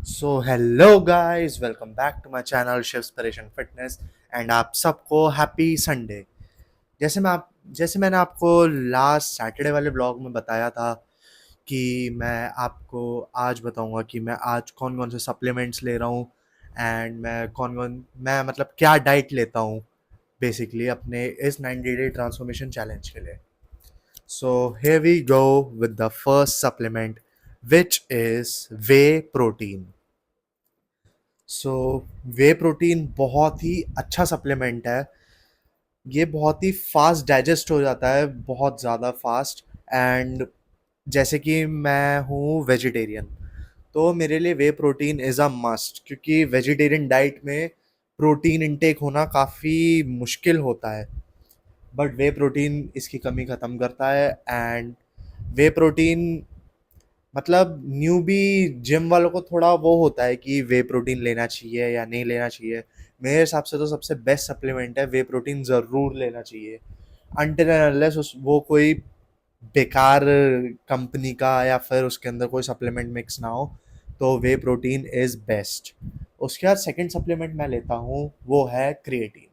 So hello guys, welcome back to my channel Shivspiration fitness. And आप सबको happy Sunday. जैसे मैंने आपको लास्ट सैटरडे वाले ब्लॉग में बताया था कि मैं आपको आज बताऊंगा कि मैं आज कौन कौन से सप्लीमेंट्स ले रहा हूँ। एंड मैं मतलब क्या डाइट लेता हूँ बेसिकली अपने इस 90 डे ट्रांसफॉर्मेशन चैलेंज के लिए। So here we go with the first supplement, which is whey protein. So whey protein बहुत ही अच्छा सप्लीमेंट है। ये बहुत ही फास्ट डाइजेस्ट हो जाता है, बहुत ज़्यादा फास्ट। एंड जैसे कि मैं हूँ वेजिटेरियन, तो मेरे लिए वे प्रोटीन इज़ अ मस्ट, क्योंकि वेजिटेरियन डाइट में प्रोटीन इनटेक होना काफ़ी मुश्किल होता है। बट वे प्रोटीन इसकी कमी ख़त्म करता है। एंड वे प्रोटीन मतलब न्यूबी जिम वालों को थोड़ा वो होता है कि वे प्रोटीन लेना चाहिए या नहीं लेना चाहिए। मेरे हिसाब से तो सबसे बेस्ट सप्लीमेंट है, वे प्रोटीन ज़रूर लेना चाहिए। अनटिल एंड अनलेस उस वो कोई बेकार कंपनी का या फिर उसके अंदर कोई सप्लीमेंट मिक्स ना हो, तो वे प्रोटीन इज़ बेस्ट। उसके बाद सेकंड सप्लीमेंट मैं लेता हूँ वो है क्रिएटिन।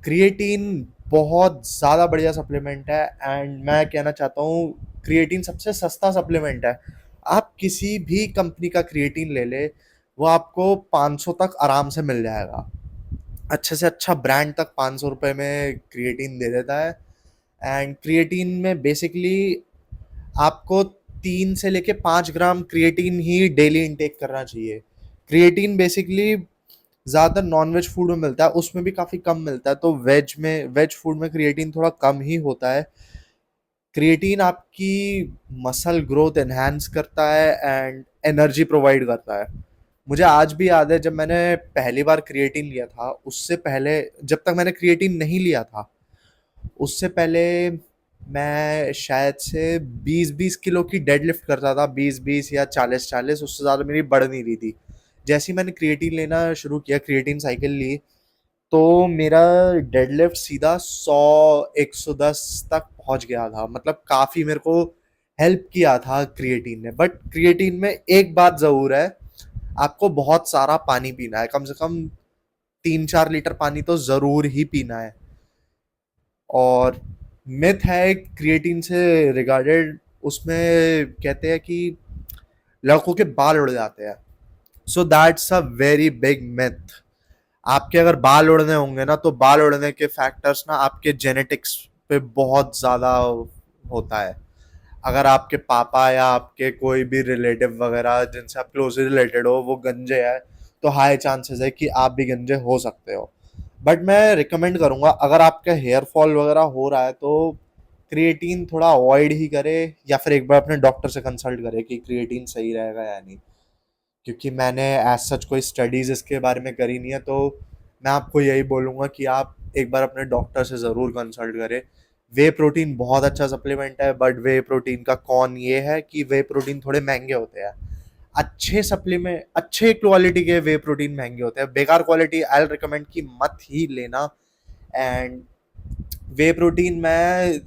क्रिएटिन बहुत ज़्यादा बढ़िया सप्लीमेंट है। एंड मैं कहना चाहता हूँ क्रिएटिन सबसे सस्ता सप्लीमेंट है। आप किसी भी कंपनी का क्रिएटिन ले ले, वो आपको 500 तक आराम से मिल जाएगा। अच्छे से अच्छा ब्रांड तक 500 रुपये में क्रिएटिन दे देता है। एंड क्रिएटिन में बेसिकली आपको 3 से लेके 5 ग्राम क्रिएटिन ही डेली इंटेक करना चाहिए। क्रिएटिन बेसिकली ज़्यादातर नॉन-वेज फूड में मिलता है, उसमें भी काफ़ी कम मिलता है, तो वेज फूड में क्रिएटिन थोड़ा कम ही होता है। क्रिएटिन आपकी मसल ग्रोथ एनहांस करता है एंड एनर्जी प्रोवाइड करता है। मुझे आज भी याद है जब मैंने पहली बार क्रिएटिन लिया था, उससे पहले जब तक मैंने क्रिएटिन नहीं लिया था, उससे पहले मैं शायद से 20-20 किलो की डेडलिफ्ट करता था, 20-20 या 40-40, उससे ज़्यादा मेरी बढ़ नहीं रही थी। जैसे ही मैंने क्रिएटिन लेना शुरू किया, क्रिएटिन साइकिल ली, तो मेरा डेडलिफ्ट सीधा 100-110 तक पहुंच गया था। मतलब काफ़ी मेरे को हेल्प किया था क्रिएटिन ने। बट क्रिएटिन में एक बात ज़रूर है, आपको बहुत सारा पानी पीना है, कम से कम 3-4 लीटर पानी तो ज़रूर ही पीना है। और मिथ है क्रिएटिन से रिगार्डेड, उसमें कहते हैं कि लड़कों के बाल उड़ जाते हैं। So that's a very big myth. आपके अगर बाल उड़ने होंगे ना, तो बाल उड़ने के फैक्टर्स ना आपके जेनेटिक्स पे बहुत ज़्यादा होता है। अगर आपके पापा या आपके कोई भी रिलेटिव वगैरह जिनसे आप क्लोजली रिलेटेड हो वो गंजे हैं, तो हाई चांसेस है कि आप भी गंजे हो सकते हो। बट मैं रिकमेंड करूंगा, अगर आपका हेयर फॉल वगैरह हो रहा है तो क्रिएटिन थोड़ा अवॉइड ही करे, या फिर एक बार अपने डॉक्टर से कंसल्ट करे कि क्रिएटिन सही रहेगा या नहीं। क्योंकि मैंने एज सच कोई स्टडीज़ इसके बारे में करी नहीं है, तो मैं आपको यही बोलूँगा कि आप एक बार अपने डॉक्टर से ज़रूर कंसल्ट करें। वे प्रोटीन बहुत अच्छा सप्लीमेंट है, बट वे प्रोटीन का कौन ये है कि वे प्रोटीन थोड़े महंगे होते हैं। अच्छे सप्लीमेंट, अच्छे क्वालिटी के वे प्रोटीन महंगे होते हैं, बेकार क्वालिटी आई रिकमेंड कि मत ही लेना। एंड वे प्रोटीन मैं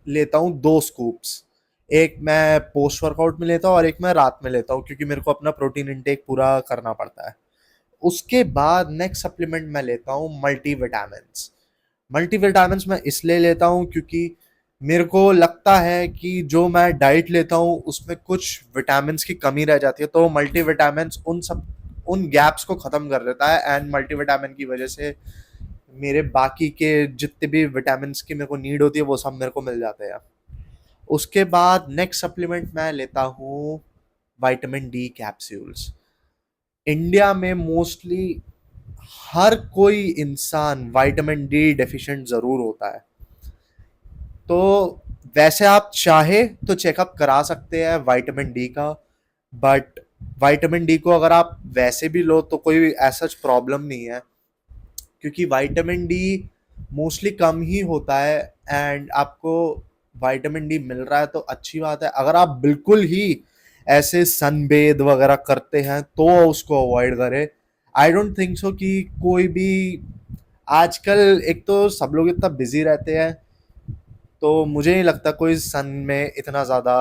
लेता हूँ 2 स्कूप्स। एक मैं पोस्ट वर्कआउट में लेता हूँ और एक मैं रात में लेता हूँ, क्योंकि मेरे को अपना प्रोटीन इंटेक पूरा करना पड़ता है। उसके बाद नेक्स्ट सप्लीमेंट मैं लेता हूँ मल्टीविटामिन्स। मल्टीविटामिन्स मैं इसलिए लेता हूँ क्योंकि मेरे को लगता है कि जो मैं डाइट लेता हूँ उसमें कुछ विटामिन्स की कमी रह जाती है, तो मल्टीविटामिन्स उन गैप्स को ख़त्म कर देता है। एंड मल्टीविटामिन की वजह से मेरे बाकी के जितने भी विटामिन्स की मेरे को नीड होती है वो सब मेरे को मिल जाते हैं। उसके बाद नेक्स्ट सप्लीमेंट मैं लेता हूँ विटामिन डी कैप्सूल्स। इंडिया में मोस्टली हर कोई इंसान विटामिन डी डेफिशिएंट ज़रूर होता है। तो वैसे आप चाहे तो चेकअप करा सकते हैं विटामिन डी का। बट विटामिन डी को अगर आप वैसे भी लो तो कोई ऐसा प्रॉब्लम नहीं है, क्योंकि विटामिन डी मोस्टली कम ही होता है। एंड आपको विटामिन डी मिल रहा है तो अच्छी बात है। अगर आप बिल्कुल ही ऐसे सनबेद वगैरह करते हैं तो उसको अवॉइड करें। आई डोंट थिंक सो कि कोई भी आजकल, एक तो सब लोग इतना बिजी रहते हैं, तो मुझे नहीं लगता कोई सन में इतना ज़्यादा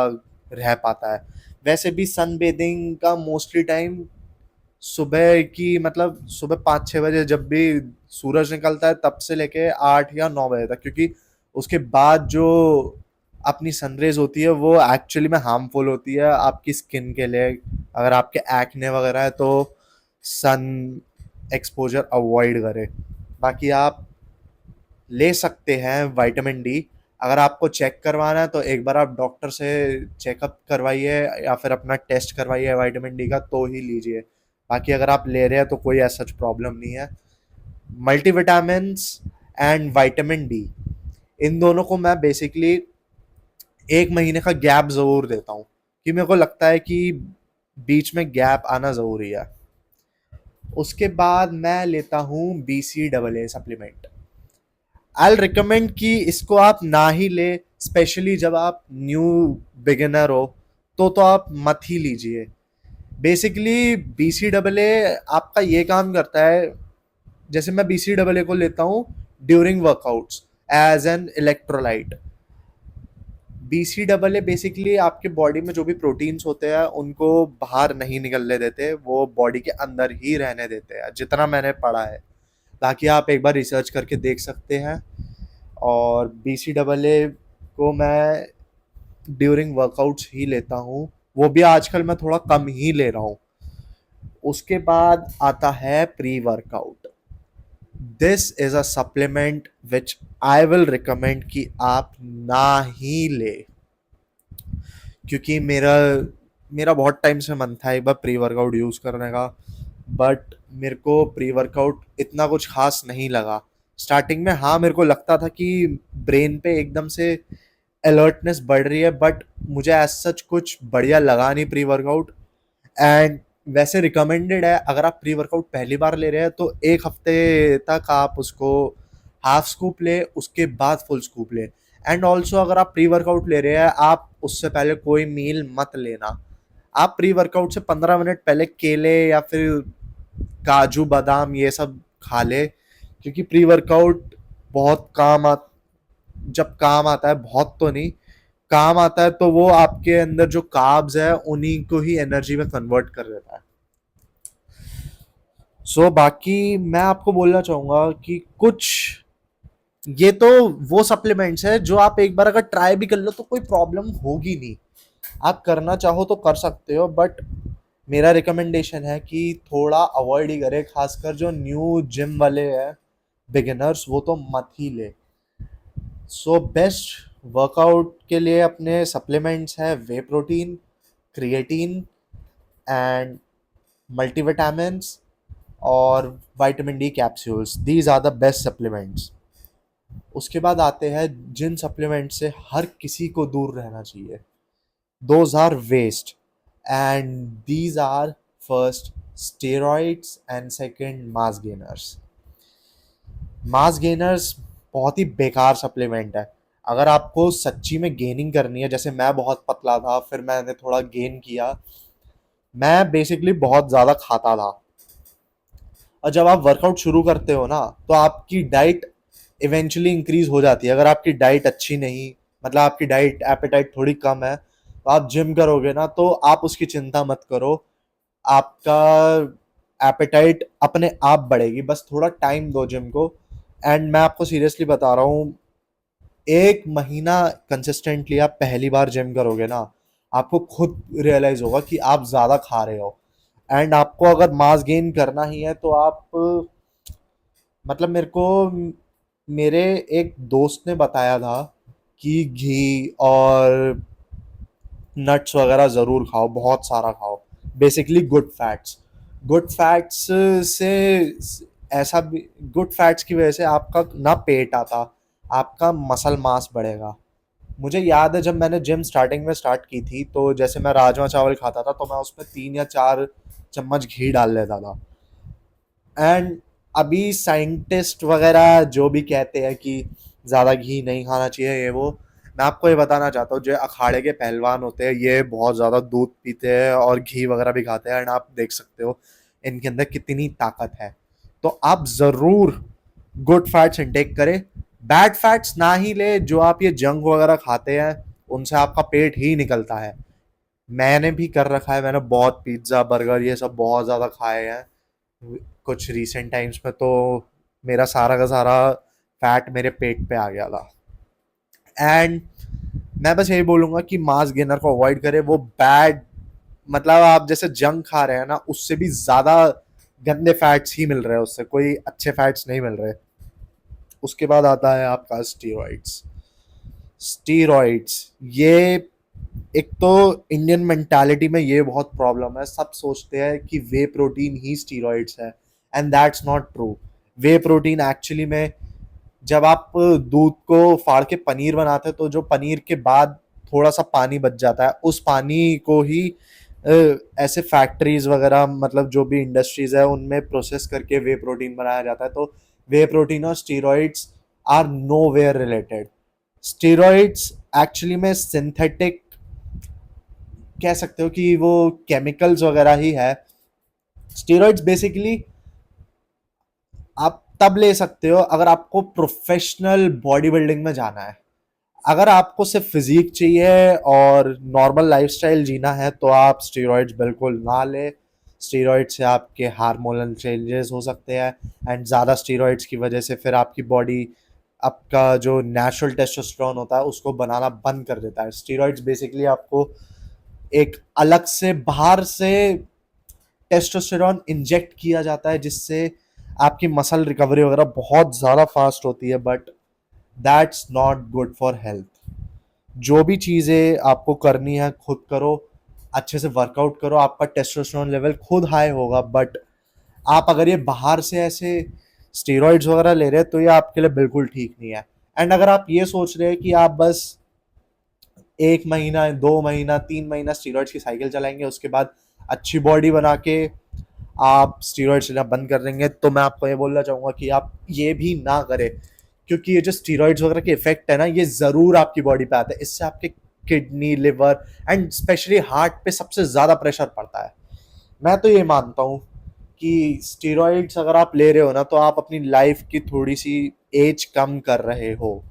रह पाता है। वैसे भी सन बेदिंग का मोस्टली टाइम सुबह की, मतलब सुबह 5-6 बजे जब भी सूरज निकलता है तब से लेके 8 या 9 बजे तक, क्योंकि उसके बाद जो अपनी सनरेज होती है वो एक्चुअली में हार्मफुल होती है आपकी स्किन के लिए। अगर आपके एक्ने वगैरह है तो सन एक्सपोजर अवॉइड करें। बाकी आप ले सकते हैं विटामिन डी। अगर आपको चेक करवाना है तो एक बार आप डॉक्टर से चेकअप करवाइए या फिर अपना टेस्ट करवाइए विटामिन डी का, तो ही लीजिए। बाकी अगर आप ले रहे हैं तो कोई ऐसा प्रॉब्लम नहीं है। मल्टीविटामिन्स एंड विटामिन डी, इन दोनों को मैं बेसिकली 1 महीने का गैप ज़रूर देता हूँ, कि मेरे को लगता है कि बीच में गैप आना ज़रूरी है। उसके बाद मैं लेता हूँ BCAA सप्लीमेंट। आई रिकमेंड कि इसको आप ना ही ले, स्पेशली जब आप न्यू बिगिनर हो तो आप मत ही लीजिए। बेसिकली BCAA आपका ये काम करता है, जैसे मैं BCAA को लेता हूँ during workouts as an electrolyte. BCAA basically आपके बॉडी में जो भी प्रोटीन्स होते हैं उनको बाहर नहीं निकलने देते, वो बॉडी के अंदर ही रहने देते हैं, जितना मैंने पढ़ा है। ताकि आप एक बार रिसर्च करके देख सकते हैं। और BCAA को मैं ड्यूरिंग वर्कआउट्स ही लेता हूँ, वो भी आजकल मैं थोड़ा कम ही ले रहा हूँ। उसके बाद आता है pre workout. This is a supplement which I will recommend कि आप ना ही ले, क्योंकि मेरा मेरा बहुत टाइम से मन था एक बार प्री वर्कआउट यूज़ करने का, बट मेरे को प्री वर्कआउट इतना कुछ खास नहीं लगा। स्टार्टिंग में हाँ मेरे को लगता था कि ब्रेन पे एकदम से अलर्टनेस बढ़ रही है, बट मुझे एज सच कुछ बढ़िया लगा नहीं प्री वर्कआउट। एंड वैसे रिकमेंडेड है, अगर आप प्री वर्कआउट पहली बार ले रहे हैं तो 1 हफ्ते तक आप उसको हाफ स्कूप ले, उसके बाद फुल स्कूप ले। एंड ऑल्सो अगर आप प्री वर्कआउट ले रहे हैं, आप उससे पहले कोई मील मत लेना। आप प्री वर्कआउट से 15 मिनट पहले केले या फिर काजू बादाम ये सब खा ले, क्योंकि प्री वर्कआउट बहुत जब काम आता है, बहुत तो नहीं, काम आता है तो वो आपके अंदर जो कार्ब्स है उन्हीं को ही एनर्जी में कन्वर्ट कर देता है। बाकी मैं आपको बोलना चाहूंगा कि कुछ ये तो वो सप्लीमेंट्स है जो आप एक बार अगर ट्राई भी कर लो तो कोई प्रॉब्लम होगी नहीं। आप करना चाहो तो कर सकते हो, बट मेरा रिकमेंडेशन है कि थोड़ा अवॉइड ही करें, खासकर जो न्यू जिम वाले हैं बिगिनर्स, वो तो मत ही ले। बेस्ट वर्कआउट के लिए अपने सप्लीमेंट्स हैं whey protein, creatine and multivitamins और vitamin D capsules. These are the best supplements. उसके बाद आते हैं जिन सप्लीमेंट से हर किसी को दूर रहना चाहिए। Those are waste, and these are first steroids and second mass gainers. Mass gainers बहुत ही बेकार सप्लीमेंट है। अगर आपको सच्ची में गेनिंग करनी है, जैसे मैं बहुत पतला था फिर मैंने थोड़ा गेन किया, मैं बेसिकली बहुत ज़्यादा खाता था। और जब आप वर्कआउट शुरू करते हो ना तो आपकी डाइट इवेंचुअली इंक्रीज हो जाती है। अगर आपकी डाइट अच्छी नहीं, मतलब आपकी डाइट एपेटाइट थोड़ी कम है, तो आप जिम करोगे ना तो आप उसकी चिंता मत करो, आपका एपेटाइट अपने आप बढ़ेगी, बस थोड़ा टाइम दो जिम को। एंड मैं आपको सीरियसली बता रहा हूँ, 1 महीना कंसिस्टेंटली आप पहली बार जिम करोगे ना, आपको खुद रियलाइज होगा कि आप ज़्यादा खा रहे हो। एंड आपको अगर मास गेन करना ही है तो आप, मतलब मेरे एक दोस्त ने बताया था कि घी और नट्स वगैरह ज़रूर खाओ, बहुत सारा खाओ, बेसिकली गुड फैट्स से ऐसा भी, गुड फैट्स की वजह से आपका ना पेट आता, आपका मसल मास बढ़ेगा। मुझे याद है जब मैंने जिम स्टार्टिंग में स्टार्ट की थी तो जैसे मैं राजमा चावल खाता था तो मैं उसमें 3 या 4 चम्मच घी डाल लेता था। एंड अभी साइंटिस्ट वगैरह जो भी कहते हैं कि ज़्यादा घी नहीं खाना चाहिए ये वो, मैं आपको ये बताना चाहता हूँ, जो अखाड़े के पहलवान होते हैं ये बहुत ज़्यादा दूध पीते हैं और घी वगैरह भी खाते हैं, एंड आप देख सकते हो इनके अंदर कितनी ताकत है। तो आप ज़रूर गुड फैट्स इंटेक करें, बैड फैट्स ना ही ले। जो आप ये जंक वगैरह खाते हैं उनसे आपका पेट ही निकलता है। मैंने भी कर रखा है, मैंने बहुत पिज्ज़ा बर्गर ये सब बहुत ज़्यादा खाए हैं कुछ रीसेंट टाइम्स में, तो मेरा सारा का सारा फैट मेरे पेट पे आ गया था। एंड मैं बस यही बोलूँगा कि मास गेनर को अवॉइड करें, वो बैड, मतलब आप जैसे जंक खा रहे हैं ना, उससे भी ज़्यादा गंदे फैट्स ही मिल रहे हैं, उससे कोई अच्छे फैट्स नहीं मिल रहे। उसके बाद आता है आपका स्टीरॉइड्स। स्टीरॉइड्स ये, एक तो इंडियन मेंटालिटी में ये बहुत प्रॉब्लम है, सब सोचते हैं कि वे प्रोटीन ही स्टीरॉइड्स है, and that's not true. Way protein actually में, जब आप दूध को फाड़ के पनीर बनाते हैं तो जो पनीर के बाद थोड़ा सा पानी बच जाता है, उस पानी को ही ऐसे फैक्ट्रीज वगैरह, मतलब जो भी इंडस्ट्रीज है उनमें प्रोसेस करके वे प्रोटीन बनाया जाता है। तो वे प्रोटीन और steroids are nowhere related. Steroids actually में सिंथेटिक कह सकते हो कि वो केमिकल्स वगैरह ही है। स्टीरॉइड्स बेसिकली आप तब ले सकते हो अगर आपको प्रोफेशनल बॉडी बिल्डिंग में जाना है। अगर आपको सिर्फ फिजिक चाहिए और नॉर्मल लाइफस्टाइल जीना है तो आप स्टीरॉइड्स बिल्कुल ना ले। स्टीरॉइड से आपके हार्मोनल चेंजेस हो सकते हैं, एंड ज़्यादा स्टीरॉइड्स की वजह से फिर आपकी बॉडी, आपका जो नेचुरल टेस्टोस्टेरोन होता है उसको बनाना बंद कर देता है। स्टीरॉइड्स बेसिकली आपको एक अलग से बाहर से टेस्टोस्टेरोन इंजेक्ट किया जाता है, जिससे आपकी मसल रिकवरी वगैरह बहुत ज़्यादा फास्ट होती है, but that's not good for health. जो भी चीज़ें आपको करनी है खुद करो, अच्छे से वर्कआउट करो, आपका टेस्टोस्टेरोन लेवल खुद हाई होगा। बट आप अगर ये बाहर से ऐसे स्टेरॉइड्स वगैरह ले रहे हैं तो ये आपके लिए बिल्कुल ठीक नहीं है। एंड अगर आप ये सोच रहे हैं कि आप बस 1 महीना 2 महीना 3 महीना स्टीरॉइड्स की साइकिल चलाएंगे, उसके बाद अच्छी बॉडी बना के आप स्टीरॉइड्स लेना बंद कर देंगे, तो मैं आपको ये बोलना चाहूँगा कि आप ये भी ना करें। क्योंकि ये जो स्टीरॉइड्स वगैरह के इफेक्ट है ना, ये ज़रूर आपकी बॉडी पे आता है। इससे आपके kidney, liver and specially heart पे सबसे ज़्यादा प्रेशर पड़ता है। मैं तो ये मानता हूँ कि स्टीरॉइड्स अगर आप ले रहे हो ना, तो आप अपनी लाइफ की थोड़ी सी एज कम कर रहे हो।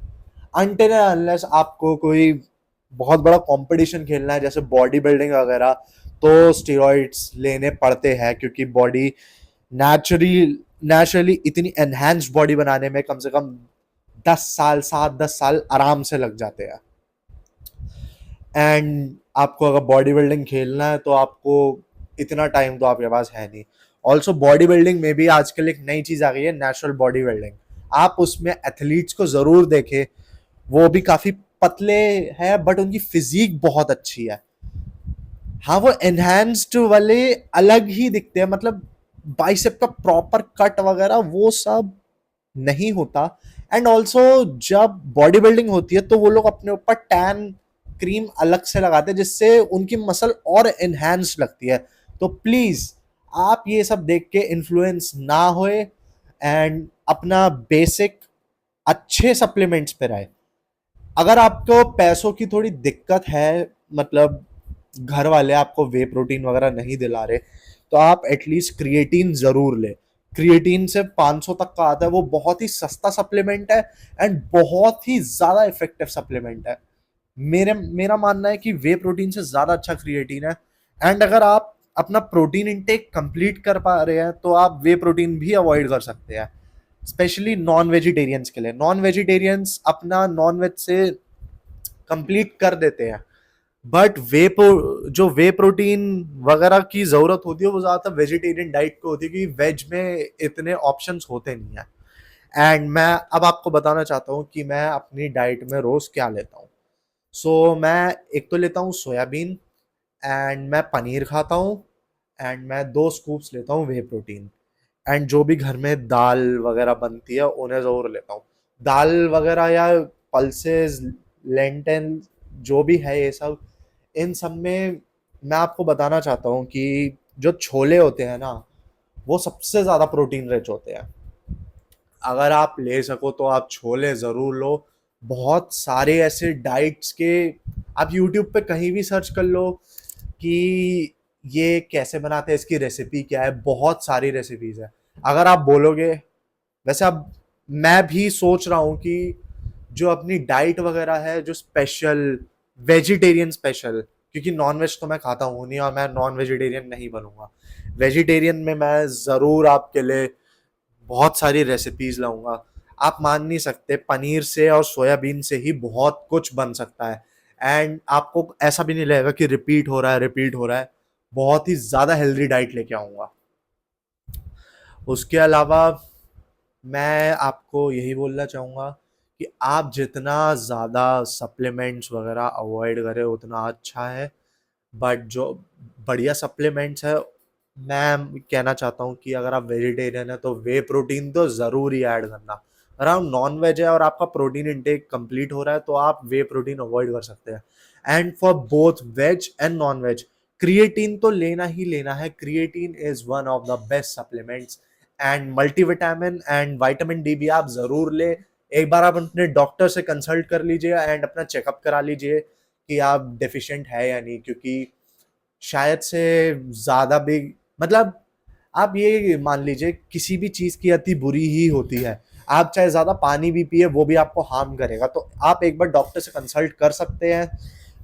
अनटिल अनलेस आपको कोई बहुत बड़ा कंपटीशन खेलना है जैसे बॉडी बिल्डिंग वगैरह, तो स्टेरॉइड्स लेने पड़ते हैं, क्योंकि बॉडी नेचुरली इतनी एनहांस्ड बॉडी बनाने में कम से कम 10 साल, 7-10 साल आराम से लग जाते हैं। एंड आपको अगर बॉडी बिल्डिंग खेलना है तो आपको इतना टाइम तो आपके पास है नहीं। ऑल्सो बॉडी बिल्डिंग में भी आजकल एक नई चीज़ आ गई है, नेचुरल बॉडी बिल्डिंग। आप उसमें एथलीट्स को ज़रूर देखें, वो भी काफ़ी पतले हैं बट उनकी फिजिक बहुत अच्छी है। हाँ, वो एनहांस्ड वाले अलग ही दिखते हैं, मतलब बाइसेप का प्रॉपर कट वगैरह वो सब नहीं होता। एंड ऑल्सो जब बॉडी बिल्डिंग होती है तो वो लोग अपने ऊपर टैन क्रीम अलग से लगाते हैं, जिससे उनकी मसल और एनहांस्ड लगती है। तो प्लीज आप ये सब देख के इन्फ्लुएंस ना होए, एंड अपना बेसिक अच्छे सप्लीमेंट्स पे रहे। अगर आपको पैसों की थोड़ी दिक्कत है, मतलब घर वाले आपको वे प्रोटीन वगैरह नहीं दिला रहे, तो आप एटलीस्ट क्रिएटिन जरूर ले। क्रिएटिन से 500 तक का आता है, वो बहुत ही सस्ता सप्लीमेंट है एंड बहुत ही ज्यादा इफेक्टिव सप्लीमेंट है। मेरा मानना है कि वे प्रोटीन से ज्यादा अच्छा क्रिएटिन है। एंड अगर आप अपना प्रोटीन इंटेक कंप्लीट कर पा रहे हैं तो आप वे प्रोटीन भी अवॉइड कर सकते हैं, स्पेशली नॉन वेजिटेरियंस के लिए। नॉन वेजिटेरियंस अपना नॉन वेज से कंप्लीट कर देते हैं, बट जो वे प्रोटीन वगैरह की जरूरत होती है वो ज्यादातर वेजिटेरियन डाइट को होती है, क्योंकि वेज में इतने ऑप्शंस होते नहीं है। एंड मैं अब आपको बताना चाहता हूँ कि मैं अपनी डाइट में रोज क्या लेता हूँ। सो मैं एक तो लेता हूँ सोयाबीन, एंड मैं पनीर खाता हूँ, एंड मैं 2 स्कूप्स लेता हूँ वे प्रोटीन। एंड जो भी घर में दाल वगैरह बनती है उन्हें ज़रूर लेता हूँ। दाल वगैरह या पल्सेस, लेंटन, जो भी है ये सब, इन सब में मैं आपको बताना चाहता हूँ कि जो छोले होते हैं ना, वो सबसे ज़्यादा प्रोटीन रिच होते हैं। अगर आप ले सको तो आप छोले ज़रूर लो। बहुत सारे ऐसे डाइट्स के, आप यूट्यूब पे कहीं भी सर्च कर लो कि ये कैसे बनाते हैं, इसकी रेसिपी क्या है, बहुत सारी रेसिपीज है। अगर आप बोलोगे, वैसे अब मैं भी सोच रहा हूँ कि जो अपनी डाइट वगैरह है, जो स्पेशल वेजिटेरियन स्पेशल, क्योंकि नॉन-वेज तो मैं खाता हूँ नहीं और मैं नॉन वेजिटेरियन नहीं बनूँगा। वेजिटेरियन में मैं ज़रूर आपके लिए बहुत सारी रेसिपीज़ लाऊँगा। आप मान नहीं सकते, पनीर से और सोयाबीन से ही बहुत कुछ बन सकता है एंड आपको ऐसा भी नहीं लगेगा कि रिपीट हो रहा है। बहुत ही ज़्यादा हेल्दी डाइट लेके आऊँगा। उसके अलावा मैं आपको यही बोलना चाहूँगा कि आप जितना ज़्यादा सप्लीमेंट्स वगैरह अवॉइड करें उतना अच्छा है। बट जो बढ़िया सप्लीमेंट्स है, मैं कहना चाहता हूँ कि अगर आप वेजिटेरियन है तो वे प्रोटीन तो ज़रूर ही ऐड करना। अगर आप नॉन वेज है और आपका प्रोटीन इंटेक कंप्लीट हो रहा है तो आप वे प्रोटीन अवॉइड कर सकते हैं। And for both veg and non veg creatine तो लेना ही लेना है। Creatine is one of the best supplements and multivitamin and vitamin D भी आप ज़रूर ले। एक बार आप अपने डॉक्टर से कंसल्ट कर लीजिए एंड अपना चेकअप करा लीजिए कि आप डेफिशिएंट है या नहीं, क्योंकि शायद से ज़्यादा भी, मतलब आप ये मान लीजिए किसी भी चीज़ की अति बुरी ही होती है। आप चाहे ज़्यादा पानी भी पिए वो भी आपको हार्म करेगा, तो आप एक बार डॉक्टर से कंसल्ट कर सकते हैं।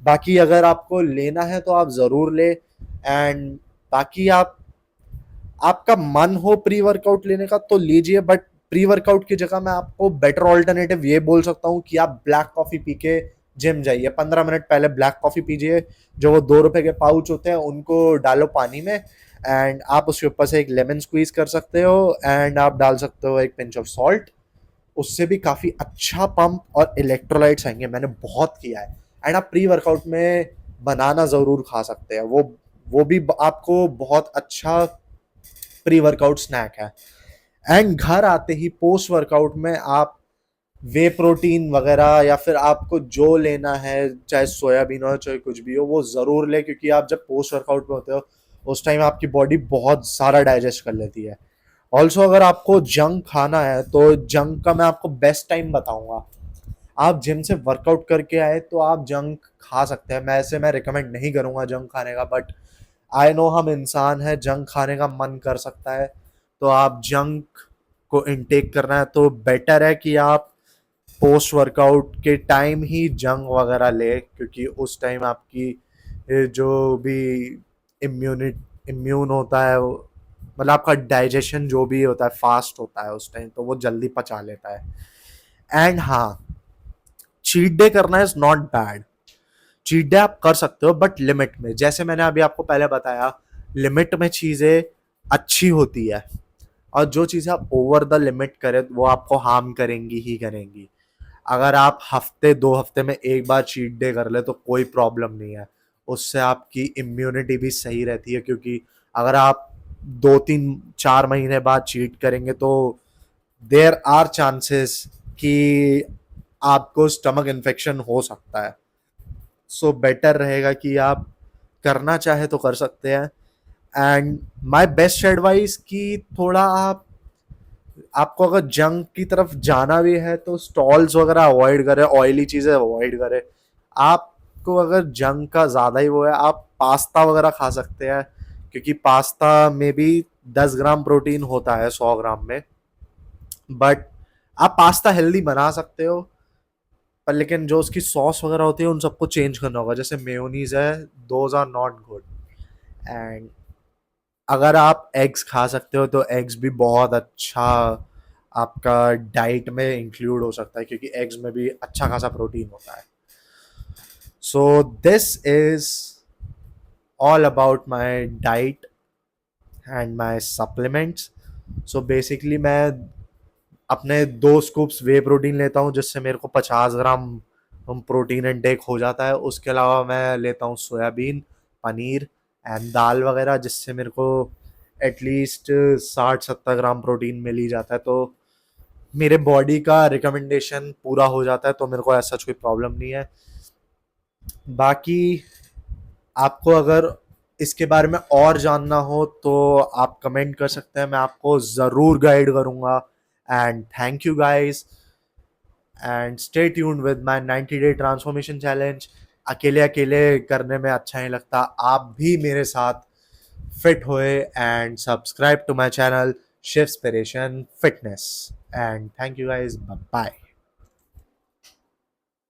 बाकी अगर आपको लेना है तो आप ज़रूर ले एंड बाकी आपका मन हो प्री वर्कआउट लेने का तो लीजिए, बट प्री वर्कआउट की जगह मैं आपको बेटर ऑल्टरनेटिव ये बोल सकता हूँ कि आप ब्लैक कॉफ़ी पी के जिम जाइए। 15 मिनट पहले ब्लैक कॉफ़ी पीजिए, जो वो 2 रुपए के पाउच होते हैं उनको डालो पानी में एंड आप उसके ऊपर से एक लेमन स्क्वीज कर सकते हो एंड आप डाल सकते हो एक पिंच ऑफ सॉल्ट। उससे भी काफ़ी अच्छा पंप और इलेक्ट्रोलाइट्स आएंगे, मैंने बहुत किया है। एंड आप प्री वर्कआउट में बनाना ज़रूर खा सकते हैं, वो भी आपको बहुत अच्छा प्री वर्कआउट स्नैक है। एंड घर आते ही पोस्ट वर्कआउट में आप वे प्रोटीन वगैरह या फिर आपको जो लेना है, चाहे सोयाबीन हो चाहे कुछ भी हो, वो ज़रूर ले, क्योंकि आप जब पोस्ट वर्कआउट में होते हो उस टाइम आपकी बॉडी बहुत सारा डाइजेस्ट कर लेती है। ऑल्सो अगर आपको जंक खाना है तो जंक का मैं आपको बेस्ट टाइम बताऊंगा। आप जिम से वर्कआउट करके आए तो आप जंक खा सकते हैं, मैं रिकमेंड नहीं करूंगा जंक खाने का, बट आई नो हम इंसान हैं, जंक खाने का मन कर सकता है। तो आप जंक को इनटेक करना है तो बेटर है कि आप पोस्ट वर्कआउट के टाइम ही जंक वगैरह ले, क्योंकि उस टाइम आपकी जो भी इम्यून होता है मतलब आपका डाइजेशन जो भी होता है फास्ट होता है उस टाइम, तो वो जल्दी पचा लेता है। एंड हाँ, चीट डे करना is not bad. Cheat day आप कर सकते हो बट लिमिट में, जैसे मैंने अभी आपको पहले बताया, लिमिट में चीज़ें अच्छी होती है और जो चीज़ें आप ओवर द लिमिट करें वो आपको हार्म करेंगी ही करेंगी। अगर आप हफ्ते 2 हफ्ते में एक बार चीट डे कर ले तो कोई प्रॉब्लम नहीं है, उससे आपकी इम्यूनिटी भी सही रहती है, क्योंकि अगर आप 2 3 4 महीने बाद चीट करेंगे तो देयर आर चांसेस कि आपको स्टमक इन्फेक्शन हो सकता है। सो बेटर रहेगा कि आप करना चाहे तो कर सकते हैं। एंड माय बेस्ट एडवाइस कि थोड़ा आपको अगर जंक की तरफ जाना भी है तो स्टॉल्स वगैरह अवॉइड करें, ऑयली चीज़ें अवॉइड करें। आपको अगर जंक का ज़्यादा ही वो है, आप पास्ता वगैरह खा सकते हैं, क्योंकि पास्ता में भी 10 ग्राम प्रोटीन होता है 100 ग्राम में। बट आप पास्ता हेल्दी बना सकते हो, पर लेकिन जो उसकी सॉस वगैरह होती है उन सबको चेंज करना होगा, जैसे मेयोनीज है, those are not good. And अगर आप एग्स खा सकते हो तो एग्स भी बहुत अच्छा आपका डाइट में इंक्लूड हो सकता है, क्योंकि एग्स में भी अच्छा खासा प्रोटीन होता है। So this is all about my diet and my supplements. So basically मैं अपने 2 स्कूप्स वे प्रोटीन लेता हूँ जिससे मेरे को 50 ग्राम प्रोटीन इनटेक हो जाता है। उसके अलावा मैं लेता हूँ सोयाबीन, पनीर एंड दाल वगैरह, जिससे मेरे को एटलीस्ट 60 70 ग्राम प्रोटीन मिल ही जाता है। तो मेरे बॉडी का रिकमेंडेशन पूरा हो जाता है, तो मेरे को ऐसा कोई प्रॉब्लम नहीं है। बाकी आपको अगर इसके बारे में और जानना हो तो आप कमेंट कर सकते हैं, मैं आपको ज़रूर गाइड करूँगा। And thank you guys and stay tuned with my 90 day transformation challenge. अकेले अकेले करने में अच्छा नहीं लगता, आप भी मेरे साथ फिट होए and subscribe to my channel Shivspiration fitness. And thank you guys, bye.